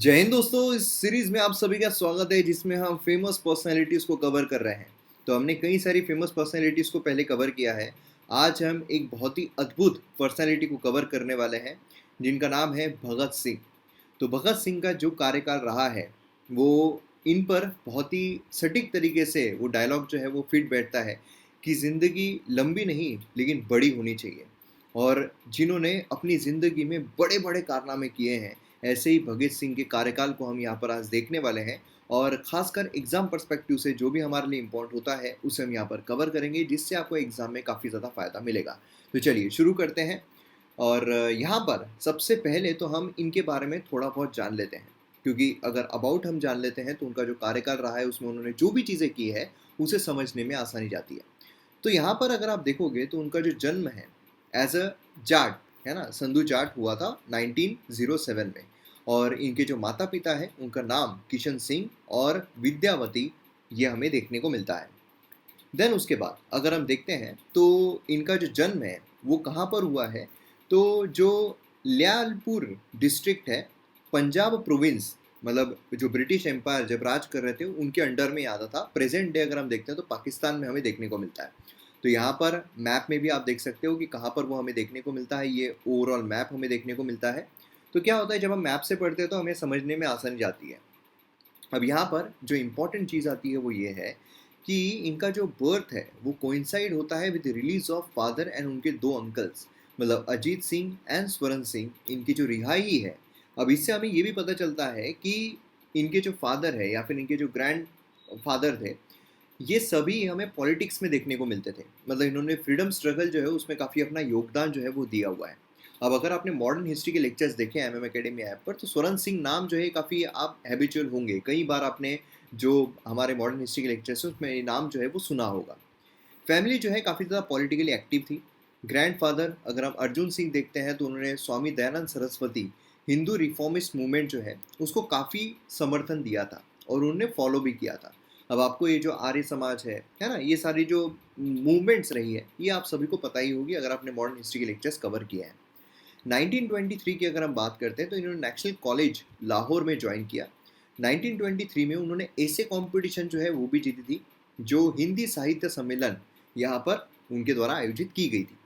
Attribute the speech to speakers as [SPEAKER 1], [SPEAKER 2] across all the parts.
[SPEAKER 1] जय हिंद दोस्तों। इस सीरीज में आप सभी का स्वागत है जिसमें हम फेमस पर्सनालिटीज़ को कवर कर रहे हैं। तो हमने कई सारी फेमस पर्सनालिटीज़ को पहले कवर किया है। आज हम एक बहुत ही अद्भुत पर्सनालिटी को कवर करने वाले हैं जिनका नाम है भगत सिंह। तो भगत सिंह का जो कार्यकाल रहा है वो इन पर बहुत ही सटीक तरीके से वो डायलॉग जो है वो फिट बैठता है कि ज़िंदगी लंबी नहीं लेकिन बड़ी होनी चाहिए। और जिन्होंने अपनी ज़िंदगी में बड़े बड़े कारनामे किए हैं, ऐसे ही भगत सिंह के कार्यकाल को हम यहाँ पर आज देखने वाले हैं। और ख़ासकर एग्ज़ाम पर्सपेक्टिव से जो भी हमारे लिए इम्पोर्टेंट होता है उसे हम यहाँ पर कवर करेंगे जिससे आपको एग्ज़ाम में काफ़ी ज़्यादा फ़ायदा मिलेगा। तो चलिए शुरू करते हैं। और यहाँ पर सबसे पहले तो हम इनके बारे में थोड़ा बहुत जान लेते हैं, क्योंकि अगर अबाउट हम जान लेते हैं तो उनका जो कार्यकाल रहा है उसमें उन्होंने जो भी चीज़ें की है उसे समझने में आसानी जाती है। तो यहाँ पर अगर आप देखोगे तो उनका जो जन्म है एज अ जाट, है ना, संधू जाट हुआ था 1907 में। और इनके जो माता पिता है उनका नाम किशन सिंह और विद्यावती ये हमें देखने को मिलता है। देन उसके बाद अगर हम देखते हैं तो इनका जो जन्म है वो कहाँ पर हुआ है, तो जो ल्यालपुर डिस्ट्रिक्ट है, पंजाब प्रोविंस, मतलब जो ब्रिटिश एम्पायर जब राज कर रहे थे उनके अंडर में आता था। प्रेजेंट डे अगर हम देखते हैं तो पाकिस्तान में हमें देखने को मिलता है। तो यहाँ पर मैप में भी आप देख सकते हो कि कहाँ पर वो हमें देखने को मिलता है। ये ओवरऑल मैप हमें देखने को मिलता है। तो क्या होता है जब हम मैप से पढ़ते हैं तो हमें समझने में आसानी जाती है। अब यहाँ पर जो इम्पोर्टेंट चीज़ आती है वो ये है कि इनका जो बर्थ है वो कोइंसाइड होता है with release of father and उनके दो अंकल्स, मतलब अजीत सिंह एंड स्वरण सिंह, इनकी जो रिहाई है। अब इससे हमें ये भी पता चलता है कि इनके जो फादर है या फिर इनके जो ग्रैंड फादर थे, ये सभी हमें पॉलिटिक्स में देखने को मिलते थे। मतलब इन्होंने फ्रीडम स्ट्रगल जो है उसमें काफ़ी अपना योगदान जो है वो दिया हुआ है। अब अगर आपने मॉडर्न हिस्ट्री के लेक्चर्स देखे एमएम एकेडमी ऐप पर तो स्वरण सिंह नाम जो है काफ़ी आप हैबिचुअल होंगे, कई बार आपने जो हमारे मॉडर्न हिस्ट्री के लेक्चर्स हैं उसमें ये नाम जो है वो सुना होगा। फैमिली जो है काफ़ी ज़्यादा पॉलिटिकली एक्टिव थी। ग्रैंडफादर अगर हम अर्जुन सिंह देखते हैं तो उन्होंने स्वामी दयानंद सरस्वती हिंदू रिफॉर्मिस्ट मूवमेंट जो है उसको काफ़ी समर्थन दिया था और उन्होंने फॉलो भी किया था। अब आपको ये जो आर्य समाज है ना, ये सारी जो मूवमेंट्स रही है ये आप सभी को पता ही होगी अगर आपने मॉडर्न हिस्ट्री के लेक्चर्स कवर किए हैं। 1923 की अगर हम बात करते हैं तो इन्होंने नेशनल कॉलेज लाहौर में ज्वाइन किया। 1923 में उन्होंने ऐसे कंपटीशन जो है वो भी जीती थी जो हिंदी साहित्य सम्मेलन यहाँ पर उनके द्वारा आयोजित की गई थी।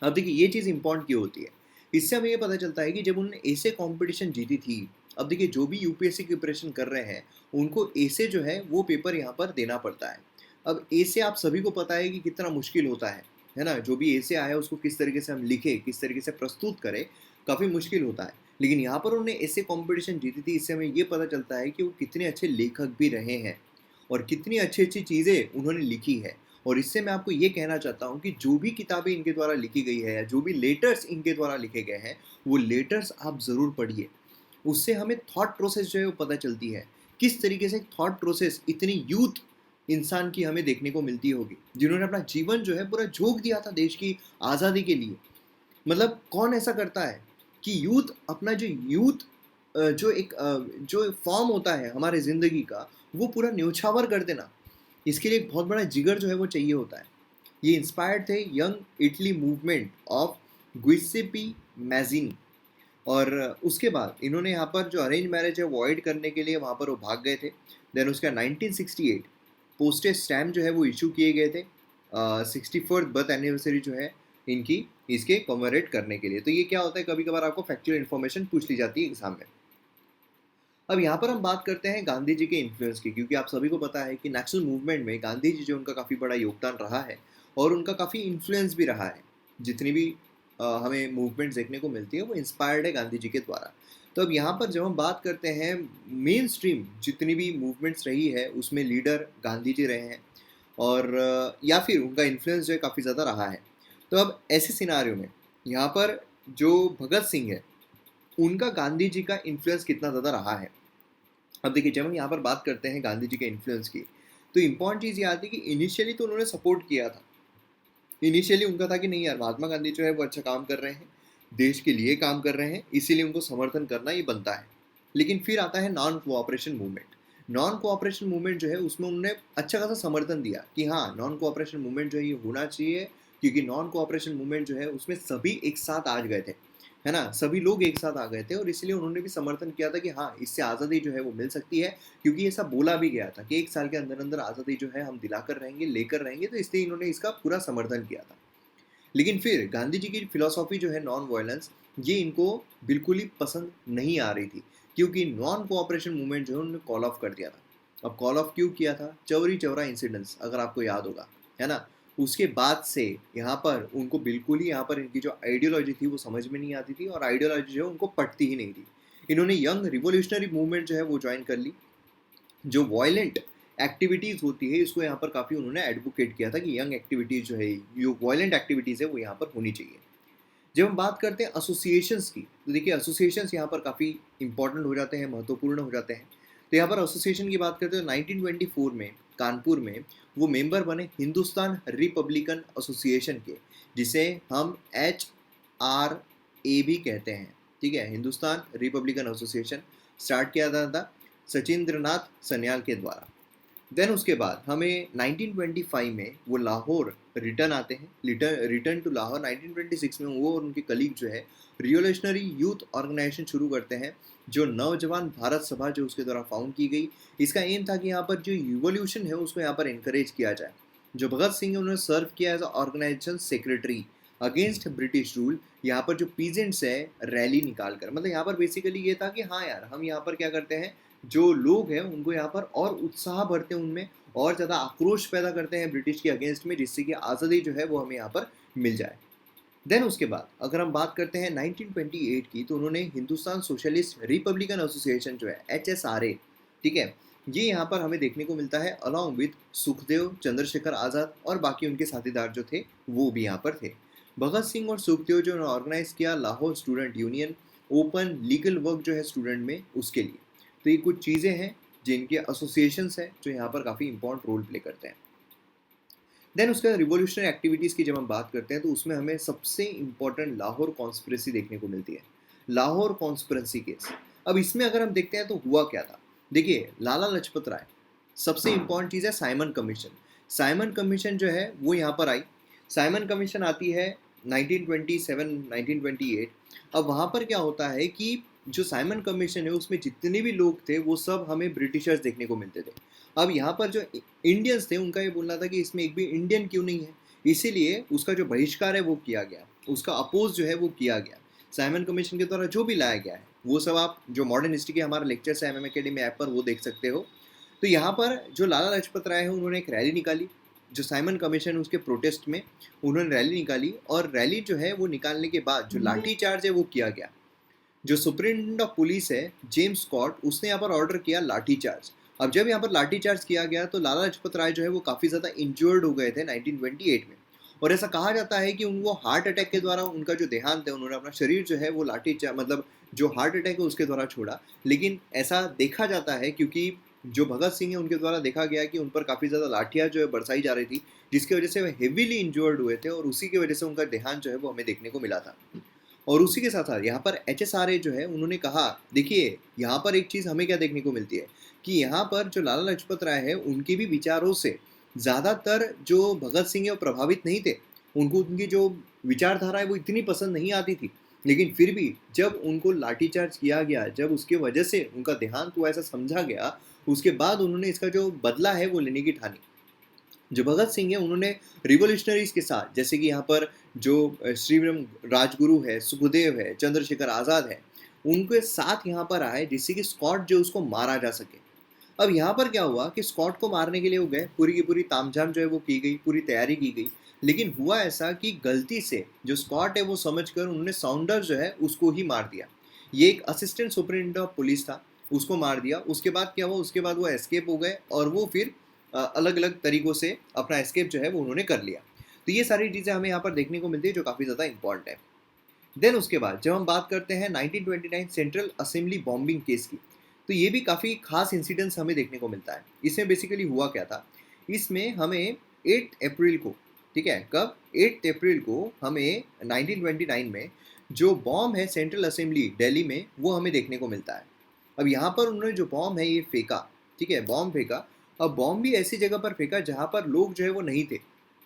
[SPEAKER 1] अब देखिए ये चीज़ इंपॉर्टेंट क्यों होती है, इससे हमें ये पता चलता है कि जब उन्होंने ऐसे कंपटीशन जीती थी। अब देखिए जो भी यूपीएससी की प्रिपरेशन कर रहे हैं उनको ऐसे जो है वो पेपर यहाँ पर देना पड़ता है। अब ऐसे आप सभी को पता है कि कितना मुश्किल होता है ना, जो भी ऐसे आया उसको किस तरीके से हम लिखे, किस तरीके से प्रस्तुत करें, काफ़ी मुश्किल होता है। लेकिन यहाँ पर उन्होंने ऐसे कंपटीशन जीती थी, इससे हमें ये पता चलता है कि वो कितने अच्छे लेखक भी रहे हैं और कितनी अच्छी अच्छी चीज़ें उन्होंने लिखी है। और इससे मैं आपको ये कहना चाहता हूँ कि जो भी किताबें इनके द्वारा लिखी गई है या जो भी लेटर्स इनके द्वारा लिखे गए हैं वो लेटर्स आप ज़रूर पढ़िए। उससे हमें थॉट प्रोसेस जो है वो पता चलती है, किस तरीके से थॉट प्रोसेस इतनी यूथ इंसान की हमें देखने को मिलती होगी जिन्होंने अपना जीवन जो है पूरा झोंक दिया था देश की आज़ादी के लिए। मतलब कौन ऐसा करता है कि यूथ अपना जो यूथ जो फॉर्म होता है हमारे ज़िंदगी का वो पूरा न्योछावर कर देना, इसके लिए एक बहुत बड़ा जिगर जो है वो चाहिए होता है। ये इंस्पायर्ड थे young Italy movement of Giuseppe Mazzini. और उसके बाद इन्होंने यहाँ पर जो अरेंज मैरिज है वो अवॉइड करने के लिए वहाँ पर वो भाग गए थे। देन उसका 1968 पोस्टेज स्टैम्प जो है वो इशू किए गए थे 64th बर्थ एनिवर्सरी जो है इनकी, इसके कॉमेमोरेट करने के लिए। तो ये क्या होता है, कभी कभार आपको फैक्चुअल इन्फॉर्मेशन पूछ ली जाती है एग्जाम में। अब यहाँ पर हम बात करते हैं गांधी जी के इन्फ्लुएंस की, क्योंकि आप सभी को पता है कि नेशनल मूवमेंट में गांधी जी जो उनका काफ़ी बड़ा योगदान रहा है और उनका काफ़ी इन्फ्लुएंस भी रहा है। जितनी भी हमें मूवमेंट्स देखने को मिलती है वो इंस्पायर्ड है गांधी जी के द्वारा। तो अब यहाँ पर जब हम बात करते हैं मेन स्ट्रीम जितनी भी मूवमेंट्स रही है उसमें लीडर गांधी जी रहे हैं और या फिर उनका इन्फ्लुएंस जो है काफ़ी ज़्यादा रहा है। तो अब ऐसे सिनारियों में यहाँ पर जो भगत सिंह है उनका गांधी जी का इन्फ्लुएंस कितना ज़्यादा रहा है। अब देखिए जब हम यहाँ पर बात करते हैं गांधी जी के इन्फ्लुएंस की तो इम्पॉर्टेंट चीज़ ये आती है कि इनिशियली तो उन्होंने सपोर्ट किया था। इनिशियली उनका था कि नहीं यार, महात्मा गांधी जो है वो अच्छा काम कर रहे हैं, देश के लिए काम कर रहे हैं, इसीलिए उनको समर्थन करना ही बनता है। लेकिन फिर आता है non cooperation movement. Non cooperation movement जो है उसमें उन्होंने अच्छा खासा समर्थन दिया कि हाँ नॉन कोऑपरेशन मूवमेंट जो है ये होना चाहिए, क्योंकि नॉन कोऑपरेशन मूवमेंट जो है उसमें सभी एक साथ आ गए थे। है ना, सभी लोग एक साथ आ गए थे और इसलिए उन्होंने भी समर्थन किया था कि हाँ, इससे आज़ादी जो है वो मिल सकती है, क्योंकि ऐसा बोला भी गया था कि 1 साल के अंदर-अंदर आज़ादी जो है हम दिलाकर रहेंगे, लेकर रहेंगे, तो इसलिए इन्होंने इसका पूरा समर्थन किया था। लेकिन फिर गांधी जी की फिलॉसफी जो है नॉन वायलेंस, ये इनको बिल्कुल ही पसंद नहीं आ रही थी, क्योंकि नॉन कोऑपरेशन मूवमेंट जो है उन्होंने कॉल ऑफ कर दिया था। अब कॉल ऑफ क्यों किया था? चौरी चौरा इंसिडेंट्स, अगर आपको याद होगा, है ना, उसके बाद से यहाँ पर उनको बिल्कुल ही यहाँ पर इनकी जो आइडियोलॉजी थी वो समझ में नहीं आती थी, और आइडियोलॉजी जो है उनको पटती ही नहीं थी। इन्होंने यंग रिवोल्यूशनरी मूवमेंट जो है वो ज्वाइन कर ली। जो वायलेंट एक्टिविटीज़ होती है, इसको यहाँ पर काफ़ी उन्होंने एडवोकेट किया था कि यंग एक्टिविटीज़ जो है, जो वायलेंट एक्टिविटीज़ है, वो यहाँ पर होनी चाहिए। जब हम बात करते हैं एसोसिएशंस की, तो देखिए एसोसिएशंस यहाँ पर काफ़ी इंपॉर्टेंट हो जाते हैं, महत्वपूर्ण हो जाते हैं। तो यहाँ पर एसोसिएशन की बात करते हैं तो 1924 में कानपुर में वो मेंबर बने हिंदुस्तान रिपब्लिकन एसोसिएशन के, जिसे हम HRA भी कहते हैं। ठीक है, हिंदुस्तान रिपब्लिकन एसोसिएशन स्टार्ट किया था सचिंद्रनाथ सन्याल के द्वारा। देन उसके बाद हमें 1925 में वो लाहौर रिटर्न आते हैं, रिटर्न टू लाहौर। 1926 में वो और उनके कलीग जो है रिवोल्यूशनरी यूथ ऑर्गेनाइजेशन शुरू करते हैं, जो नौजवान भारत सभा जो उसके द्वारा फाउंड की गई। इसका एम था कि यहाँ पर जो रिवोल्यूशन है उसको यहाँ पर इनकरेज किया जाए। जो भगत सिंह है उन्होंने सर्व किया as organisation secretary against British rule. यहाँ पर जो पीजेंट्स है रैली निकाल कर, मतलब यहाँ पर बेसिकली ये था कि हाँ यार, हम यहाँ पर क्या करते हैं, जो लोग हैं उनको यहाँ पर और उत्साह भरते हैं, उनमें और ज़्यादा आक्रोश पैदा करते हैं ब्रिटिश के अगेंस्ट में, जिससे कि आज़ादी जो है वो हमें यहाँ पर मिल जाए। देन उसके बाद अगर हम बात करते हैं 1928 की, तो उन्होंने हिंदुस्तान सोशलिस्ट रिपब्लिकन एसोसिएशन जो है HSRA, ठीक है, ये यहाँ पर हमें देखने को मिलता है अलॉन्ग विद सुखदेव, चंद्रशेखर आज़ाद और बाकी उनके साथीदार जो थे वो भी यहाँ पर थे। भगत सिंह और सुखदेव जो ऑर्गेनाइज किया Lahore student union, open legal work जो है स्टूडेंट में उसके लिए। तो ये कुछ चीज़ें हैं जिनके एसोसिएशंस हैं जो यहाँ पर काफ़ी इंपॉर्टेंट रोल प्ले करते हैं। देन उसके बाद रिवोल्यूशनरी एक्टिविटीज़ की जब हम बात करते हैं तो उसमें हमें सबसे इंपॉर्टेंट लाहौर कॉन्स्पिरेसी देखने को मिलती है, लाहौर कॉन्स्पिरेसी केस। अब इसमें अगर हम देखते हैं तो हुआ क्या था, देखिए लाला लाजपत राय, सबसे इंपॉर्टेंट चीज़ है साइमन कमीशन। साइमन कमीशन जो है वो यहाँ पर आई। साइमन कमीशन आती है 1927 1928। अब वहाँ पर क्या होता है कि जो साइमन कमीशन है उसमें जितने भी लोग थे वो सब हमें ब्रिटिशर्स देखने को मिलते थे। अब यहाँ पर जो इंडियंस थे उनका ये बोलना था कि इसमें एक भी इंडियन क्यों नहीं है, इसीलिए उसका जो बहिष्कार है वो किया गया, उसका अपोज जो है वो किया गया। साइमन कमीशन के द्वारा जो भी लाया गया है वो सब आप जो मॉडर्न हिस्ट्री के हमारे लेक्चर्स है MM अकेडमी ऐप पर वो देख सकते हो। तो यहाँ पर जो लाला लाजपत राय है उन्होंने एक रैली निकाली, जो साइमन कमीशन उसके प्रोटेस्ट में उन्होंने रैली निकाली, और रैली जो है वो निकालने के बाद जो लाठी चार्ज है वो किया गया। जो सुप्रिंटेंडेंट ऑफ पुलिस है जेम्स स्कॉट, उसने यहाँ पर ऑर्डर किया लाठी चार्ज। अब जब यहाँ पर लाठी चार्ज किया गया तो लाला लाजपत राय जो है वो काफ़ी ज़्यादा इंजर्ड हो गए थे 1928 में, और ऐसा कहा जाता है कि उनको हार्ट अटैक के द्वारा उनका जो देहांत है, उन्होंने अपना शरीर जो है वो लाठी मतलब जो हार्ट अटैक है उसके द्वारा छोड़ा। लेकिन ऐसा देखा जाता है क्योंकि जो भगत सिंह है उनके द्वारा देखा गया कि उन पर काफ़ी ज़्यादा लाठियाँ जो है बरसाई जा रही थी, जिसकी वजह से वे हेवीली इंजर्ड हुए थे, और उसी की वजह से उनका देहांत जो है वो हमें देखने को मिला था। और उसी के साथ साथ यहाँ पर HSRA जो है उन्होंने कहा, देखिए यहाँ पर एक चीज़ हमें क्या देखने को मिलती है कि यहाँ पर जो लाला लाजपत राय है उनके भी विचारों से ज़्यादातर जो भगत सिंह है वो प्रभावित नहीं थे। उनको उनकी जो विचारधारा है वो इतनी पसंद नहीं आती थी, लेकिन फिर भी जब उनको लाठीचार्ज किया गया, जब उसके वजह से उनका देहांत हुआ ऐसा समझा गया, उसके बाद उन्होंने इसका जो बदला है वो लेने की ठानी। जो भगत सिंह है उन्होंने रिवोल्यूशनरीज के साथ, जैसे कि यहाँ पर जो श्रीराम राजगुरु है, सुखदेव है, चंद्रशेखर आज़ाद है, उनके साथ यहाँ पर आए जिससे कि स्कॉट जो उसको मारा जा सके। अब यहाँ पर क्या हुआ कि स्कॉट को मारने के लिए वो गए, पूरी की पूरी तामझाम जो है वो की गई, पूरी तैयारी की गई, लेकिन हुआ ऐसा कि गलती से जो स्कॉट है वो समझकर उन्होंने साउंडर्स जो है उसको ही मार दिया। ये एक असिस्टेंट सुपरिटेंडेंट ऑफ पुलिस था, उसको मार दिया। उसके बाद क्या हुआ, उसके बाद वो एस्केप हो गए और वो फिर अलग अलग तरीक़ों से अपना एस्केप जो है वो उन्होंने कर लिया। तो ये सारी चीज़ें हमें यहाँ पर देखने को मिलती है जो काफ़ी ज़्यादा इंपॉर्टेंट है। देन उसके बाद जब हम बात करते हैं 1929 सेंट्रल असेंबली बॉम्बिंग केस की, तो ये भी काफ़ी खास इंसिडेंट्स हमें देखने को मिलता है। इसमें बेसिकली हुआ क्या था, इसमें हमें 8 अप्रैल को, ठीक है, कब 8 अप्रैल को हमें 1929 में जो बॉम्ब है सेंट्रल असेंबली दिल्ली में वो हमें देखने को मिलता है। अब यहाँ पर उन्होंने जो बॉम्ब है ये फेंका, ठीक है, बॉम्ब फेंका। अब बॉम्ब भी ऐसी जगह पर फेंका जहाँ पर लोग जो है वो नहीं थे,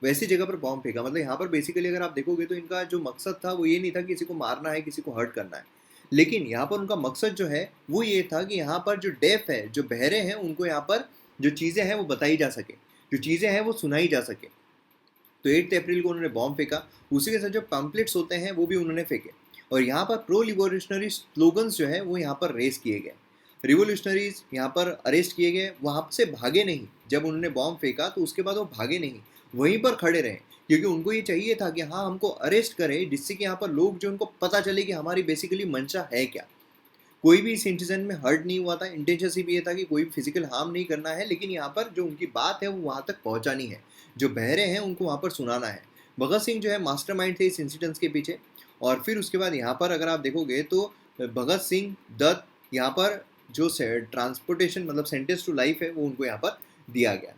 [SPEAKER 1] वैसी जगह पर बॉम्ब फेंका। मतलब यहाँ पर बेसिकली अगर आप देखोगे तो इनका जो मकसद था वो ये नहीं था कि किसी को मारना है, किसी को हर्ट करना है, लेकिन यहाँ पर उनका मकसद जो है वो ये था कि यहाँ पर जो डेफ है, जो बहरे हैं, उनको यहाँ पर जो चीज़ें हैं वो बताई जा सके, जो चीज़ें हैं वो सुनाई जा सके। तो 8 अप्रैल को उन्होंने बॉम्ब फेंका। उसी के साथ जो पैम्पलेट्स होते हैं वो भी उन्होंने फेंके, और यहाँ पर प्रो रिवोल्यूशनरी स्लोगन्स जो है वो यहाँ पर रेस किए गए। रिवोल्यूशनरीज यहाँ पर अरेस्ट किए गए, वहाँ से भागे नहीं। जब उन्होंने बॉम्ब फेंका तो उसके बाद वो भागे नहीं, वहीं पर खड़े रहे, क्योंकि उनको ये चाहिए था कि हाँ हमको अरेस्ट करें, जिससे कि यहाँ पर लोग जो उनको पता चले कि हमारी बेसिकली मंशा है क्या। कोई भी इस इंसिडेंट में हर्ट नहीं हुआ था। इंटेंशन सिर्फ ये था कि कोई फिजिकल हार्म नहीं करना है, लेकिन यहाँ पर जो उनकी बात है वो वहाँ तक पहुँचानी है, जो बहरे हैं उनको वहाँ पर सुनाना है। भगत सिंह जो है मास्टरमाइंड थे इस इंसिडेंट्स के पीछे। और फिर उसके बाद यहाँ पर अगर आप देखोगे तो भगत सिंह दत्त यहाँ पर जो ट्रांसपोर्टेशन मतलब सेंटेंस टू लाइफ है वो उनको यहाँ पर दिया गया।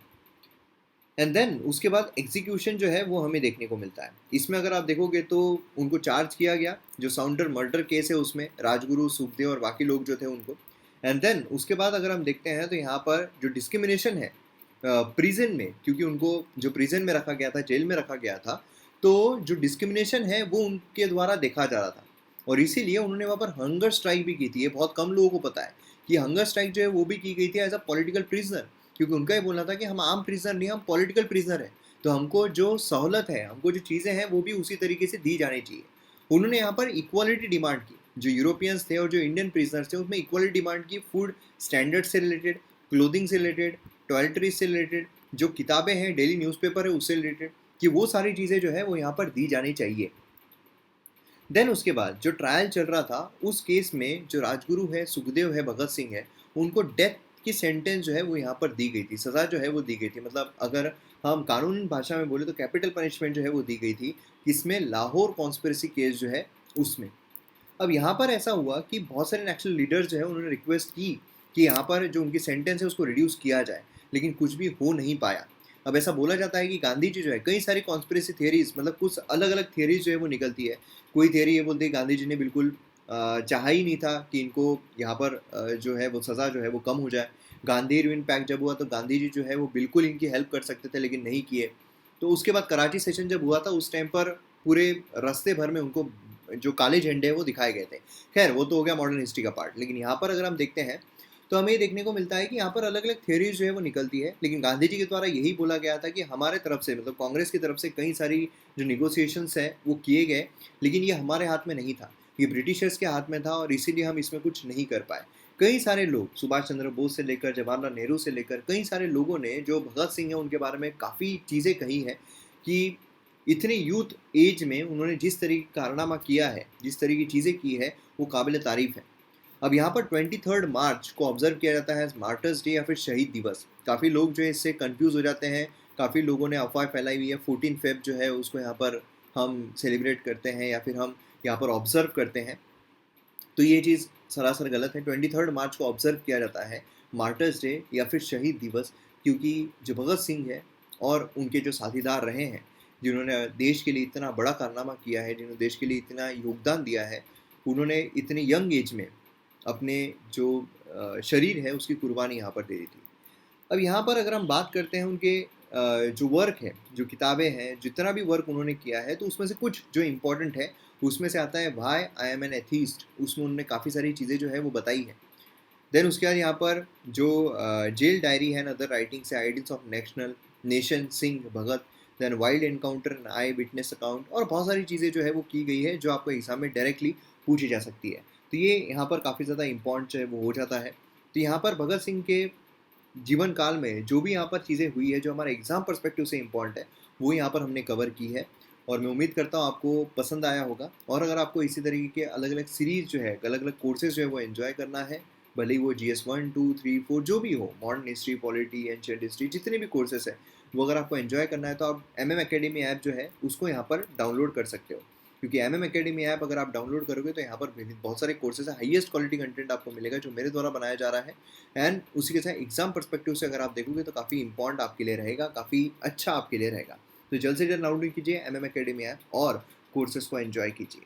[SPEAKER 1] एंड देन उसके बाद एग्जीक्यूशन जो है वो हमें देखने को मिलता है। इसमें अगर आप देखोगे तो उनको चार्ज किया गया, जो साउंडर मर्डर केस है उसमें राजगुरु, सुखदेव और बाकी लोग जो थे उनको। एंड देन उसके बाद अगर हम देखते हैं तो यहाँ पर जो डिस्क्रिमिनेशन है प्रिजन में, क्योंकि उनको जो प्रिजन में रखा गया था, जेल में रखा गया था, तो जो डिस्क्रिमिनेशन है वो उनके द्वारा देखा जा रहा था, और इसीलिए उन्होंने वहाँ पर हंगर स्ट्राइक भी की थी। ये बहुत कम लोगों को पता है कि हंगर स्ट्राइक जो है वो भी की गई थी एज अ पॉलिटिकल प्रिजनर, क्योंकि उनका ये बोलना था कि हम आम प्रिजनर नहीं, हम पॉलिटिकल प्रिजनर हैं, तो हमको जो सहूलत है, हमको जो चीज़ें हैं वो भी उसी तरीके से दी जानी चाहिए। उन्होंने यहाँ पर इक्वालिटी डिमांड की। जो यूरोपियंस थे और जो इंडियन प्रिजनर्स थे उसमें इक्वालिटी डिमांड की, फूड स्टैंडर्ड से रिलेटेड, क्लोथिंग से रिलेटेड, टॉयलेटरीज से रिलेटेड, जो किताबें हैं, डेली न्यूज़पेपर है उससे रिलेटेड, कि वो सारी चीज़ें जो है वो यहाँ पर दी जानी चाहिए। देन उसके बाद जो ट्रायल चल रहा था उस केस में जो राजगुरु है, सुखदेव है, भगत सिंह है, उनको डेथ की सेंटेंस जो है वो यहाँ पर दी गई थी, सज़ा जो है वो दी गई थी। मतलब अगर हम कानूनी भाषा में बोले तो कैपिटल पनिशमेंट जो है वो दी गई थी, इसमें लाहौर कॉन्स्पिरेसी केस जो है उसमें। अब यहाँ पर ऐसा हुआ कि बहुत सारे नेशनल लीडर्स जो है उन्होंने रिक्वेस्ट की कि यहाँ पर जो उनकी सेंटेंस है उसको रिड्यूस किया जाए, लेकिन कुछ भी हो नहीं पाया। अब ऐसा बोला जाता है कि गांधी जी जो है, कई सारी कॉन्स्पिरेसी थियरीज, मतलब कुछ अलग अलग थियरीज जो है वो निकलती है। कोई थियरी ये बोलती है गांधी जी ने बिल्कुल चाहा ही नहीं था कि इनको यहाँ पर जो है वो सज़ा जो है वो कम हो जाए। गांधी इरविन पैक्ट जब हुआ तो गांधी जी जो है वो बिल्कुल इनकी हेल्प कर सकते थे, लेकिन नहीं किए। तो उसके बाद कराची सेशन जब हुआ था उस टाइम पर पूरे रास्ते भर में उनको जो काले झंडे हैं वो दिखाए गए थे। खैर वो तो हो गया मॉडर्न हिस्ट्री का पार्ट, लेकिन यहाँ पर अगर हम देखते हैं तो हमें ये देखने को मिलता है कि यहाँ पर अलग अलग थ्योरीज जो है वो निकलती है, लेकिन गांधी जी के द्वारा यही बोला गया था कि हमारे तरफ से, मतलब कांग्रेस की तरफ से कई सारी जो निगोसिएशंस है वो किए गए, लेकिन ये हमारे हाथ में नहीं था, ये ब्रिटिशर्स के हाथ में था, और इसीलिए हम इसमें कुछ नहीं कर पाए। कई सारे लोग, सुभाष चंद्र बोस से लेकर जवाहरलाल नेहरू से लेकर कई सारे लोगों ने, जो भगत सिंह है उनके बारे में काफ़ी चीज़ें कही है कि इतने यूथ एज में उन्होंने जिस तरीके का कारनामा किया है, जिस तरह की चीज़ें की है, वो काबिल तारीफ़ है। अब यहाँ पर 23 मार्च को ऑब्जर्व किया जाता है मार्टर्स डे या फिर शहीद दिवस। काफ़ी लोग जो है इससे कंफ्यूज हो जाते हैं, काफ़ी लोगों ने अफवाह फैलाई हुई है 14 फेब जो है उसको यहाँ पर हम सेलिब्रेट करते हैं या फिर हम यहाँ पर ऑब्जर्व करते हैं, तो ये चीज़ सरासर गलत है। 23 मार्च को ऑब्जर्व किया जाता है मार्टर्स डे या फिर शहीद दिवस, क्योंकि जो भगत सिंह है और उनके जो साथीदार रहे हैं, जिन्होंने देश के लिए इतना बड़ा कारनामा किया है, जिन्होंने देश के लिए इतना योगदान दिया है, उन्होंने इतने यंग एज में अपने जो शरीर है उसकी कुर्बानी यहाँ पर दे दी थी। अब यहाँ पर अगर हम बात करते हैं उनके जो वर्क है, जो किताबें हैं, जितना भी वर्क उन्होंने किया है, तो उसमें से कुछ जो इम्पोर्टेंट है उसमें से आता है why I am N atheist. उसमें उन्होंने काफ़ी सारी चीज़ें जो है वो बताई है। देन उसके बाद यहाँ पर जो जेल डायरी है, अदर राइटिंग से ideals of nation, Singh, Bhagat, then wild encounter and eyewitness account, और बहुत सारी चीज़ें जो है वो की गई है जो आपको एग्जाम में डायरेक्टली पूछी जा सकती है। तो ये यहाँ पर काफ़ी ज़्यादा इम्पॉर्टेंट जो है वो हो जाता है। तो यहाँ पर भगत सिंह के जीवन काल में जो भी यहाँ पर चीज़ें हुई है, जो हमारे एग्ज़ाम पर्सपेक्टिव से इम्पॉर्टेंट है, वो यहाँ पर हमने कवर की है, और मैं उम्मीद करता हूँ आपको पसंद आया होगा। और अगर आपको इसी तरीके के अलग अलग सीरीज़ जो है, अलग अलग कोर्सेज जो है वो एंजॉय करना है, भले ही वो GS 1, 2, 3, 4 जो भी हो, modern history, polity, ancient history, जितने भी कोर्सेज है, वो अगर आपको एंजॉय करना है तो आप MM अकेडमी ऐप जो है उसको यहाँ पर डाउनलोड कर सकते हो। क्योंकि MM अकेडमी ऐप अगर आप डाउनलोड करोगे तो यहाँ पर बहुत सारे कोर्सेज है, हाईएस्ट क्वालिटी कंटेंट आपको मिलेगा जो मेरे द्वारा बनाया जा रहा है। एंड उसी के साथ एग्जाम पर्सपेक्टिव से अगर आप देखोगे तो काफ़ी इंपॉर्टेंट आपके लिए रहेगा, काफ़ी अच्छा आपके लिए रहेगा। तो जल्द से जल्द डाउनलोड कीजिए MM अकेडमी ऐप और कोर्सेज को एंजॉय कीजिए।